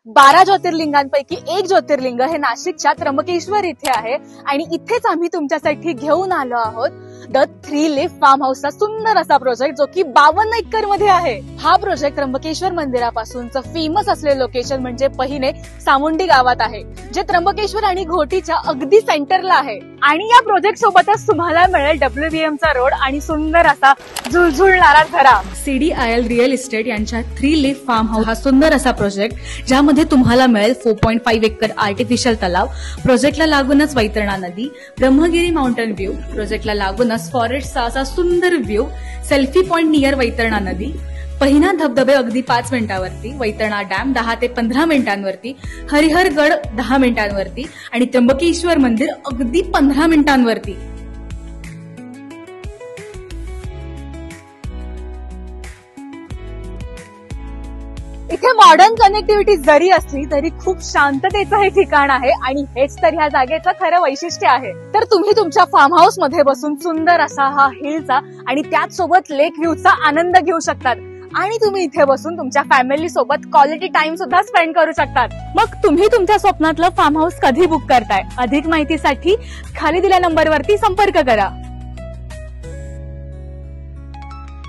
12 ज्योतिर्लिंगांपैकी एक ज्योतिर्लिंग हे नाशिकच्या त्र्यंबकेश्वर इथे आहे आणि इथेच आम्ही तुमच्यासाठी घेऊन आलो आहोत द 3 लीफ फार्म हाऊसचा सुंदर असा प्रोजेक्ट जो की 52 एकर मध्ये आहे। हा प्रोजेक्ट त्र्यंबकेश्वर मंदिरापासूनच फेमस असलेले लोकेशन म्हणजे पहिने सामुंडी गावात आहे, जे त्र्यंबकेश्वर आणि घोटीच्या अगदी सेंटरला आहे। आणि या प्रोजेक्ट सोबतच तुम्हाला मिळेल WVM चा रोड आणि सुंदर असा झुळझुळणारा झरा। CDIL रिअल इस्टेट यांच्या 3 लीफ फार्म हाऊस हा सुंदर असा प्रोजेक्ट ज्यामध्ये तुम्हाला मिळेल 4.5 एकर आर्टिफिशियल तलाव, प्रोजेक्टला लागूनच वैतरणा नदी, ब्रह्मगिरी माउंटन व्ह्यू, प्रोजेक्टला लागूनच फॉरेस्टचा असा सुंदर view, selfie point near Vaitarna नदी, पहिना धबधबे अगदी 5 मिनिटांवरती, वैतरणा डॅम 10 ते 15 मिनिटांवरती, हरिहरगड 10 मिनिटांवरती आणि त्र्यंबकेश्वर मंदिर अगदी 15 मिनिटांवरती। इथे मॉडर्न कनेक्टिव्हिटी जरी असली तरी खूप शांततेचं हे ठिकाण आहे आणि हेच तर ह्या जागेचं खरं वैशिष्ट्य आहे। तर तुम्ही तुमच्या फार्म हाऊस मध्ये बसून सुंदर असा हा हिलचा आणि त्याच सोबत लेक व्ह्यूचा आनंद घेऊ शकतात आणि तुम्ही इथे बसून तुमच्या फॅमिली सोबत क्वालिटी टाइम सुद्धा स्पेंड करू शकतात। मग तुम्ही तुमच्या स्वप्नातलं फार्म हाऊस कधी बुक करताय? अधिक माहितीसाठी खाली दिलेल्या नंबरवरती संपर्क करा।